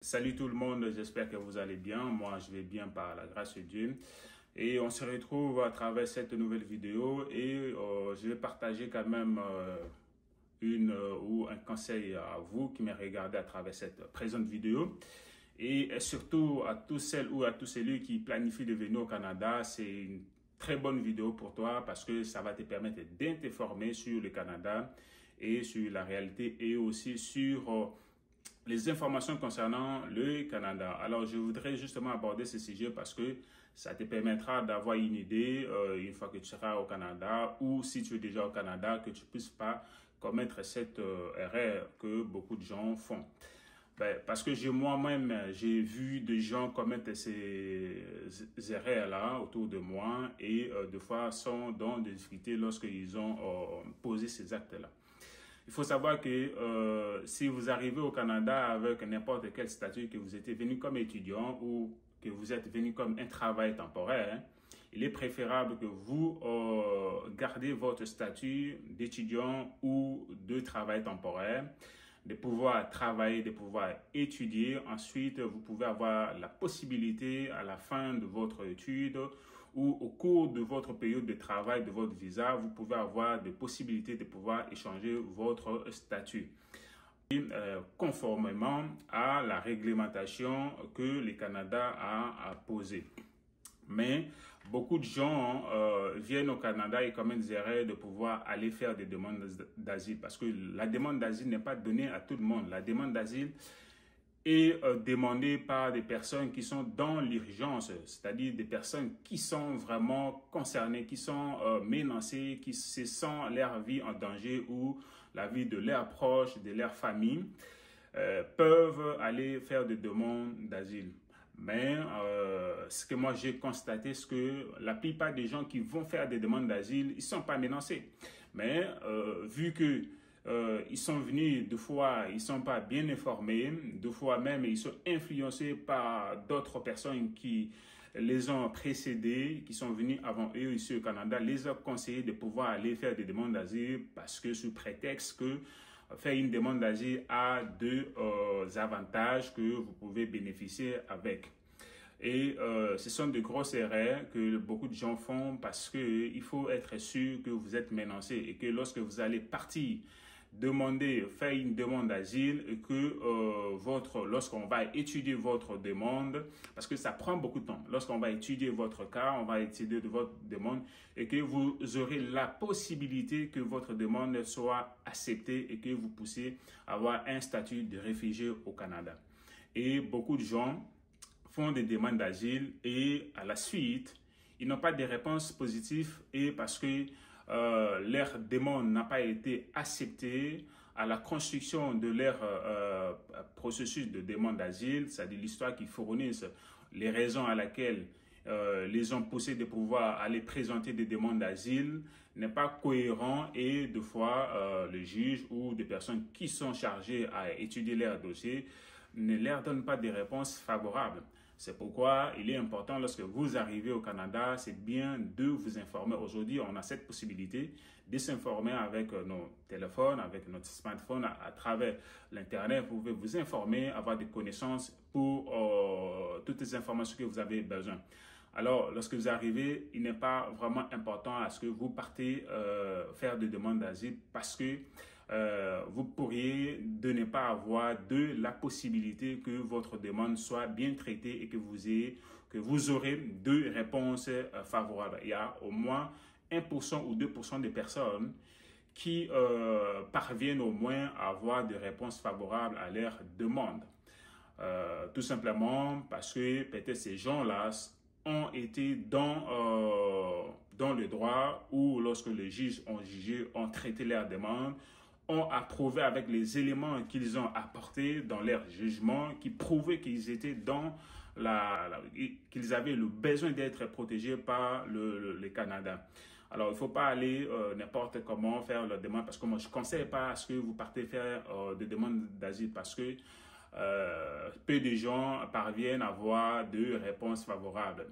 Salut tout le monde, j'espère que vous allez bien. Moi, je vais bien par la grâce de Dieu. Et on se retrouve à travers cette nouvelle vidéo et je vais partager quand même ou un conseil à vous qui me regardez à travers cette présente vidéo. Et surtout à tous celles ou à tous celui qui planifient de venir au Canada, c'est une très bonne vidéo pour toi parce que ça va te permettre de bien te former sur le Canada et sur la réalité et aussi sur les informations concernant le Canada. Alors, je voudrais justement aborder ce sujet parce que ça te permettra d'avoir une idée une fois que tu seras au Canada ou si tu es déjà au Canada, que tu ne puisses pas commettre cette erreur que beaucoup de gens font. Parce que moi-même, j'ai vu des gens commettre ces erreurs-là autour de moi et des fois sont dans des difficultés lorsqu'ils ont posé ces actes-là. Il faut savoir que si vous arrivez au Canada avec n'importe quel statut, que vous êtes venu comme étudiant ou que vous êtes venu comme un travail temporaire, hein, il est préférable que vous gardez votre statut d'étudiant ou de travail temporaire, de pouvoir travailler, de pouvoir étudier. Ensuite, vous pouvez avoir la possibilité à la fin de votre étude ou au cours de votre période de travail, de votre visa, vous pouvez avoir des possibilités de pouvoir échanger votre statut conformément à la réglementation que le Canada a posée. Mais beaucoup de gens viennent au Canada et commettent des erreurs de pouvoir aller faire des demandes d'asile parce que la demande d'asile n'est pas donnée à tout le monde. La demande d'asile est demandée par des personnes qui sont dans l'urgence, c'est-à-dire des personnes qui sont vraiment concernées, qui sont menacées, qui se sentent leur vie en danger ou la vie de leurs proches, de leur famille, peuvent aller faire des demandes d'asile. Mais ce que moi j'ai constaté, c'est que la plupart des gens qui vont faire des demandes d'asile, ils ne sont pas menacés. Mais vu que ils sont venus, deux fois, ils ne sont pas bien informés, deux fois même, ils sont influencés par d'autres personnes qui les ont précédés, qui sont venus avant eux ici au Canada, les ont conseillé de pouvoir aller faire des demandes d'asile parce que sous prétexte que faire une demande d'asile a deux avantages que vous pouvez bénéficier avec. Et ce sont de grosses erreurs que beaucoup de gens font parce qu'il faut être sûr que vous êtes menacé et que lorsque vous allez partir faire une demande d'asile et que lorsqu'on va étudier votre demande, parce que ça prend beaucoup de temps, lorsqu'on va étudier votre cas, on va étudier votre demande et que vous aurez la possibilité que votre demande soit acceptée et que vous puissiez avoir un statut de réfugié au Canada. Et beaucoup de gens font des demandes d'asile et à la suite, ils n'ont pas de réponse positive et parce que leur demande n'a pas été acceptée à la construction de leur processus de demande d'asile, c'est-à-dire l'histoire qu'ils fournissent, les raisons à laquelle les ont poussés de pouvoir aller présenter des demandes d'asile n'est pas cohérent et de fois le juge ou des personnes qui sont chargées à étudier leur dossier ne leur donnent pas de réponses favorables. C'est pourquoi il est important lorsque vous arrivez au Canada, c'est bien de vous informer. Aujourd'hui, on a cette possibilité de s'informer avec nos téléphones, avec notre smartphone, à travers l'Internet. Vous pouvez vous informer, avoir des connaissances pour toutes les informations que vous avez besoin. Alors, lorsque vous arrivez, il n'est pas vraiment important à ce que vous partez faire des demandes d'asile parce que vous pourriez ne pas avoir la possibilité que votre demande soit bien traitée et que vous aurez deux réponses favorables. Il y a au moins 1% ou 2% de personnes qui parviennent au moins à avoir des réponses favorables à leurs demandes. Tout simplement parce que peut-être ces gens-là ont été dans le droit ou lorsque les juges ont jugé, ont traité leur demande, ont approuvé avec les éléments qu'ils ont apportés dans leur jugement qui prouvaient qu'ils étaient dans qu'ils avaient le besoin d'être protégés par le Canada. Alors, il ne faut pas aller n'importe comment faire leur demande parce que moi, je ne conseille pas à ce que vous partez faire des demandes d'asile parce que peu de gens parviennent à avoir de réponses favorables.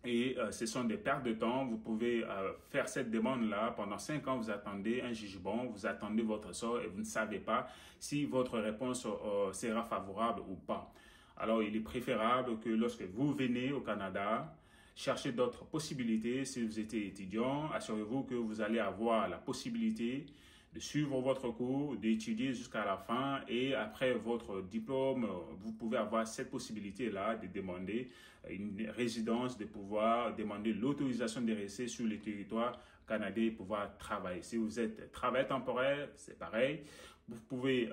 Et ce sont des pertes de temps. Vous pouvez faire cette demande-là. Pendant 5 ans, vous attendez un jugement, vous attendez votre sort et vous ne savez pas si votre réponse sera favorable ou pas. Alors, il est préférable que lorsque vous venez au Canada, cherchez d'autres possibilités. Si vous étiez étudiant, assurez-vous que vous allez avoir la possibilité de suivre votre cours, d'étudier jusqu'à la fin et après votre diplôme, vous pouvez avoir cette possibilité-là de demander une résidence, de pouvoir demander l'autorisation de rester sur le territoire canadien et pouvoir travailler. Si vous êtes travailleur temporaire, c'est pareil. Vous pouvez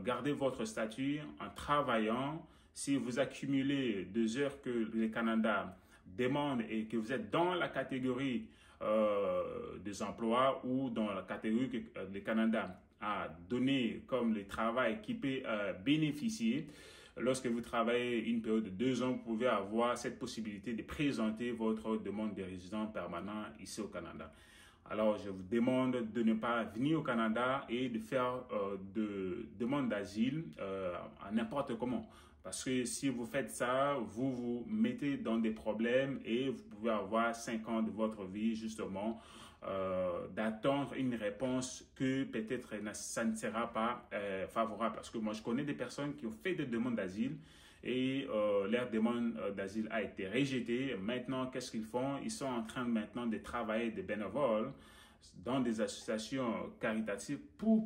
garder votre statut en travaillant. Si vous accumulez 2 heures que le Canada demande et que vous êtes dans la catégorie des emplois ou dans la catégorie que le Canada a donné comme le travail qui peut bénéficier. Lorsque vous travaillez une période de 2 ans, vous pouvez avoir cette possibilité de présenter votre demande de résidence permanent ici au Canada. Alors, je vous demande de ne pas venir au Canada et de faire de demande d'asile à n'importe comment. Parce que si vous faites ça, vous vous mettez dans des problèmes et vous pouvez avoir 5 ans de votre vie, justement, d'attendre une réponse que peut-être ça ne sera pas favorable. Parce que moi, je connais des personnes qui ont fait des demandes d'asile et leur demande d'asile a été rejetée. Maintenant, qu'est-ce qu'ils font? Ils sont en train maintenant de travailler des bénévoles dans des associations caritatives pour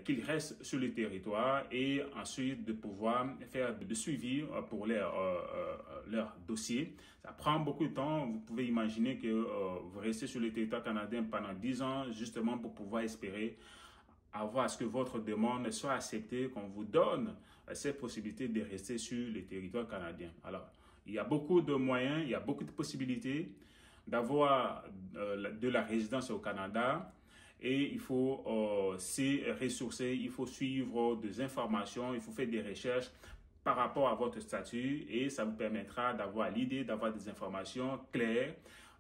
qu'ils restent sur le territoire et ensuite de pouvoir faire de suivi pour leur dossier. Ça prend beaucoup de temps. Vous pouvez imaginer que vous restez sur le territoire canadien pendant 10 ans justement pour pouvoir espérer avoir à ce que votre demande soit acceptée, qu'on vous donne cette possibilité de rester sur le territoire canadien. Alors, il y a beaucoup de moyens, il y a beaucoup de possibilités d'avoir de la résidence au Canada et il faut s'y ressourcer, il faut suivre des informations, il faut faire des recherches par rapport à votre statut et ça vous permettra d'avoir l'idée, d'avoir des informations claires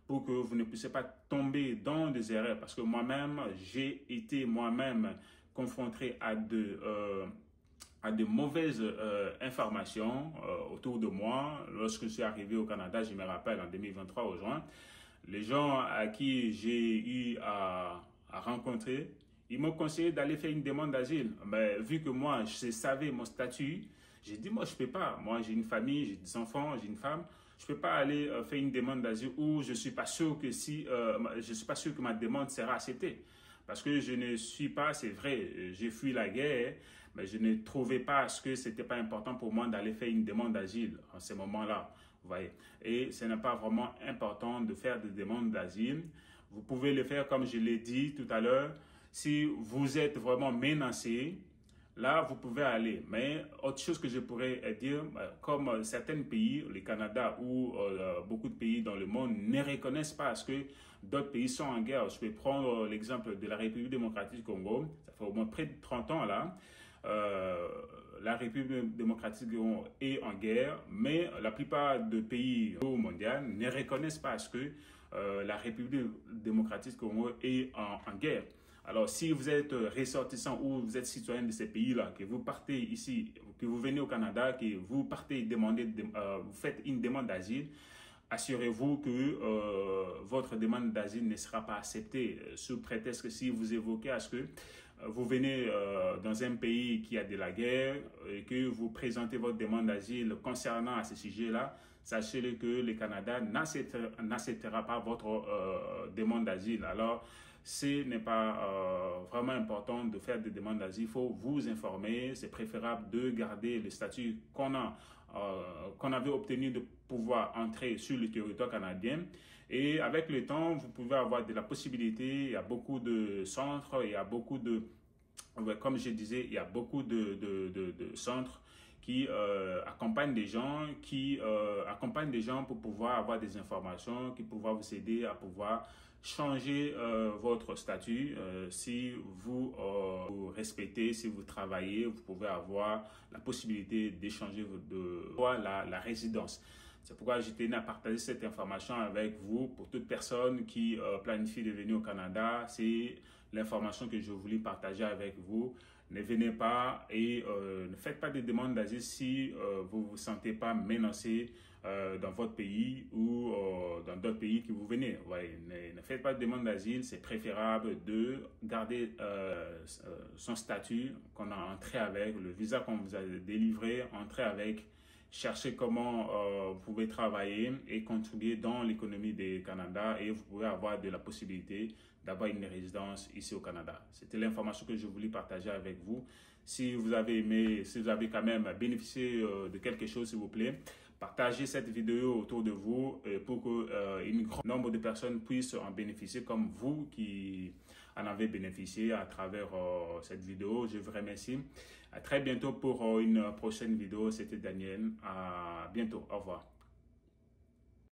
pour que vous ne puissiez pas tomber dans des erreurs. Parce que moi-même, j'ai été moi-même confronté à de mauvaises informations autour de moi. Lorsque je suis arrivé au Canada, je me rappelle en 2023 au juin, les gens à qui j'ai eu à rencontrer, ils m'ont conseillé d'aller faire une demande d'asile. Mais vu que moi, je savais mon statut, j'ai dit, moi, je ne peux pas. Moi, j'ai une famille, j'ai des enfants, j'ai une femme. Je ne peux pas aller faire une demande d'asile où je ne suis pas sûr que je suis pas sûr que ma demande sera acceptée. Parce que je ne suis pas, c'est vrai, j'ai fui la guerre, mais je ne trouvais pas que ce n'était pas important pour moi d'aller faire une demande d'asile en ce moment-là. Vous voyez. Et ce n'est pas vraiment important de faire des demandes d'asile. Vous pouvez le faire comme je l'ai dit tout à l'heure. Si vous êtes vraiment menacé, là, vous pouvez aller. Mais autre chose que je pourrais dire, comme certains pays, le Canada ou beaucoup de pays dans le monde ne reconnaissent pas ce que d'autres pays sont en guerre. Je peux prendre l'exemple de la République démocratique du Congo. Ça fait au moins près de 30 ans là. La République démocratique du Congo est en guerre, mais la plupart des pays mondiaux ne reconnaissent pas ce que la République démocratique du Congo est en guerre. Alors, si vous êtes ressortissant ou vous êtes citoyen de ces pays-là, que vous partez ici, que vous venez au Canada, que vous partez demander, vous faites une demande d'asile, assurez-vous que votre demande d'asile ne sera pas acceptée sous prétexte que si vous évoquez à ce que vous venez dans un pays qui a de la guerre et que vous présentez votre demande d'asile concernant à ce sujet-là, sachez que le Canada n'acceptera pas votre demande d'asile. Alors, ce n'est pas vraiment important de faire des demandes d'asile. Il faut vous informer. C'est préférable de garder le statut qu'on avait obtenu de pouvoir entrer sur le territoire canadien. Et avec le temps, vous pouvez avoir de la possibilité. Il y a beaucoup de centres, il y a beaucoup de, comme je disais, il y a beaucoup de centres qui accompagnent des gens, pour pouvoir avoir des informations, qui pouvoir vous aider à pouvoir changer votre statut. Si vous respectez, si vous travaillez, vous pouvez avoir la possibilité d'échanger la résidence. C'est pourquoi je tenais à partager cette information avec vous. Pour toute personne qui planifie de venir au Canada, c'est l'information que je voulais partager avec vous. ne venez pas et ne faites pas de demandes d'asile si vous ne vous sentez pas menacé dans votre pays ou dans d'autres pays que vous venez. Ouais, ne faites pas de demande d'asile, c'est préférable de garder son statut qu'on a entré avec, le visa qu'on vous a délivré, entrer avec, chercher comment vous pouvez travailler et contribuer dans l'économie du Canada et vous pouvez avoir de la possibilité d'avoir une résidence ici au Canada. C'était l'information que je voulais partager avec vous. Si vous avez aimé, si vous avez quand même bénéficié de quelque chose, s'il vous plaît, partagez cette vidéo autour de vous pour qu'un grand nombre de personnes puissent en bénéficier comme vous qui en avez bénéficié à travers cette vidéo. Je vous remercie. À très bientôt pour une prochaine vidéo. C'était Daniel. À bientôt. Au revoir.